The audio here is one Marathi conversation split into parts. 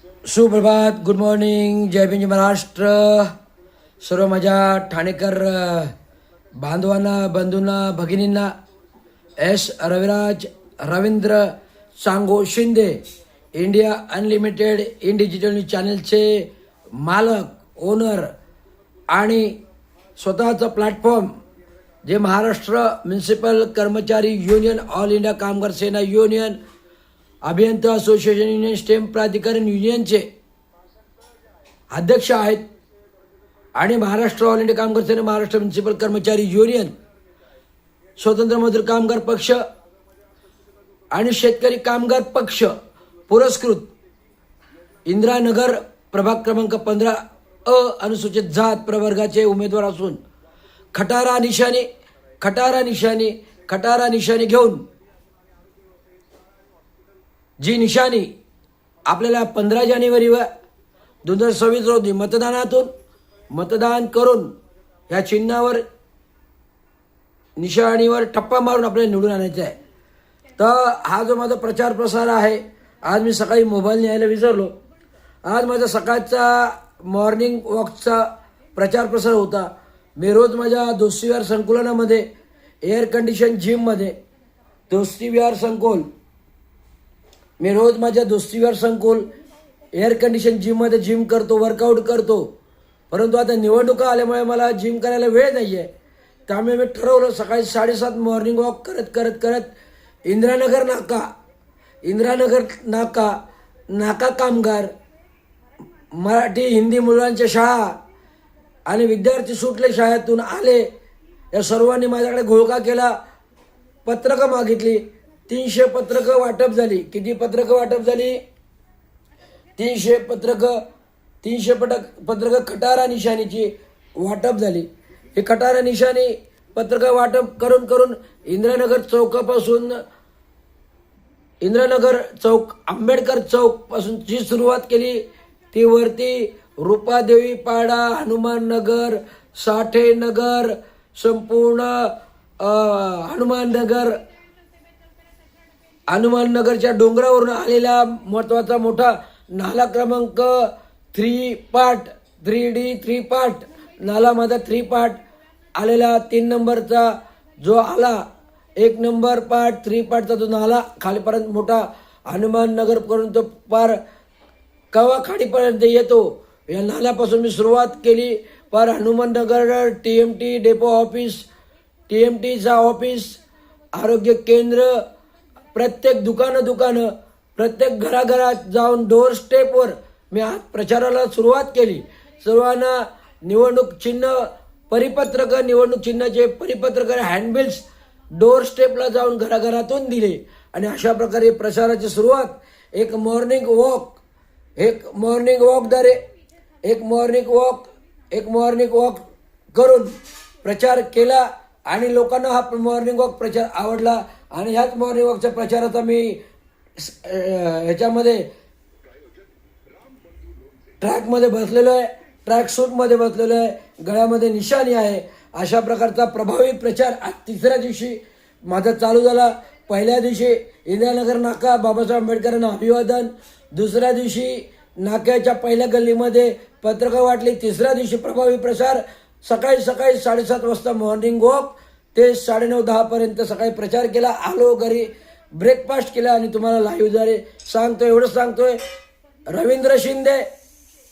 सुप्रभात, गुड मॉर्निंग, जय भीम, जय महाराष्ट्र. सर्व माझ्या ठाणेकर बांधवांना, बंधूंना, भगिनींना. S Raviraj Ravindra Sango Shinde, India unlimited in digital news चॅनलचे मालक, ओनर आणि स्वतःचा प्लॅटफॉर्म जे महाराष्ट्र म्युनिसिपल कर्मचारी union, all India Kamgar Sena union, अभियंता असोसिएशन युनियन, स्टेम प्राधिकरण युनियनचे अध्यक्ष आहेत आणि Maharashtra all India Kamgar Sena, Maharashtra municipal कर्मचारी युनियन, स्वतंत्र मजूर कामगार पक्ष आणि शेतकरी कामगार पक्ष पुरस्कृत इंदिरानगर प्रभाग क्रमांक 15 अनुसूचित जात प्रवर्गाचे उमेदवार असून खटारा निशाणी घेऊन जी निशाणी आपल्याला 15 जानेवारी 2026 रोजी मतदानातून मतदान करून या चिन्हावर, निशाणीवर टप्पा मारून आपल्याला निवडून आणायचं आहे. तर हा जो माझा प्रचार प्रसार आहे, आज मी सकाळी मोबाईल न्यायला विसरलो. आज माझा सकाळचा मॉर्निंग वॉकचा प्रचार प्रसार होता. मी रोज माझ्या दोस्ती विहार संकुलामध्ये, एअर कंडिशन जिममध्ये, दोस्ती विहार संकुल, मी रोज माझ्या दोस्ती विहार संकुल एअर कंडिशन जिममध्ये जिम करतो, वर्कआउट करतो. परंतु आता निवडणुका आल्यामुळे मला जिम करायला वेळ नाही आहे. त्यामुळे मी ठरवलं सकाळी 7:30 मॉर्निंग वॉक करत इंदिरानगर नाका कामगार, मराठी हिंदी मुलांच्या शाळा आणि विद्यार्थी सुटले शाळेतून आले, या सर्वांनी माझ्याकडे घोळका केला. पत्रकं मागितली. 300 पत्रकं वाटप झाली. किती पत्रकं वाटप झाली? 300 पत्रकं खटारा निशाणीची वाटप झाली. हे खटारा निशाणी पत्रकं वाटप करून इंदिरानगर चौकापासून, इंदिरानगर चौक, आंबेडकर चौक पासून जी सुरुवात केली ती वरती रूपादेवी पाडा, हनुमान नगर, साठे नगर, संपूर्ण हनुमान नगरच्या डोंगरावरून आलेला महत्वाचा मोठा नाला क्रमांक 3 पार्ट नाला, माझा 3 पार्ट आलेला. 3 नंबरचा जो आला, 1 नंबर पार्ट, 3 पार्टचा जो नाला खालीपर्यंत मोठा हनुमान नगरपर्यंत पार कवा खाडीपर्यंत येतो. या नाल्यापासून मी सुरुवात केली. पार Hanuman Nagar, TMT depot office, TMTचा office, आरोग्य केंद्र, प्रत्येक दुकानं, प्रत्येक घराघरात जाऊन डोर स्टेपवर मी आज प्रचाराला सुरुवात केली. सर्वांना निवडणूक चिन्हाचे परिपत्रक, हँडबिल्स डोर स्टेपला जाऊन घराघरातून दिले आणि अशा प्रकारे प्रचाराची सुरुवात एक मॉर्निंग वॉक करून प्रचार केला आणि लोकांना हा मॉर्निंग वॉक प्रचार आवडला. आणि ह्याच मॉर्निंग वॉकच्या प्रचाराचा मी ह्याच्यामध्ये ट्रॅकमध्ये बसलेलो आहे, ट्रॅक सूटमध्ये बसलेलो आहे, गळ्यामध्ये निशाणी आहे. अशा प्रकारचा प्रभावी प्रचार आज 3ऱ्या दिवशी माझा चालू झाला. पहिल्या दिवशी इंदिरानगर नाका, बाबासाहेब आंबेडकरांना अभिवादन. 2ऱ्या दिवशी नाक्याच्या पहिल्या गल्लीमध्ये पत्रकं वाटली. 3ऱ्या दिवशी प्रभावी प्रचार. सकाळी 7:30 वाजता मॉर्निंग वॉक ते 9:30-10 पर्यंत सकाळी प्रचार केला. आलो घरी, ब्रेकफास्ट केला आणि तुम्हाला लाईव्हद्वारे एवढंच सांगतोय.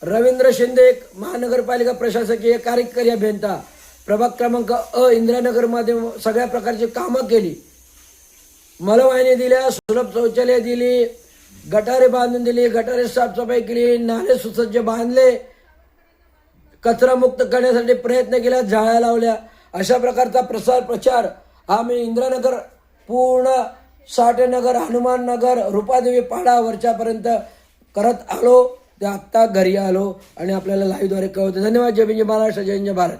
रवींद्र शिंदे, एक महानगरपालिका प्रशासकीय कार्यकारी अभियंता, प्रभाग क्रमांक इंदिरानगरमध्ये सगळ्या प्रकारची कामं केली. मलवाहिनी दिल्या, सुलभ शौचालय दिली, गटारे बांधून दिली, गटारे साफसफाई केली, नाले सुसज्ज बांधले, कचरा मुक्त करण्यासाठी प्रयत्न केला, जाळ्या लावल्या. अशा प्रकारचा प्रचार हा मी इंदिरानगर पूर्ण साठेनगर, हनुमान नगर, रूपादेवी पाडा वरच्यापर्यंत करत आलो. ते आत्ता घरी आलो आणि आपल्याला लाईव्हद्वारे कळवतो. धन्यवाद. जय भीम, जय महाराष्ट्र, जय हिंद, जय भारत.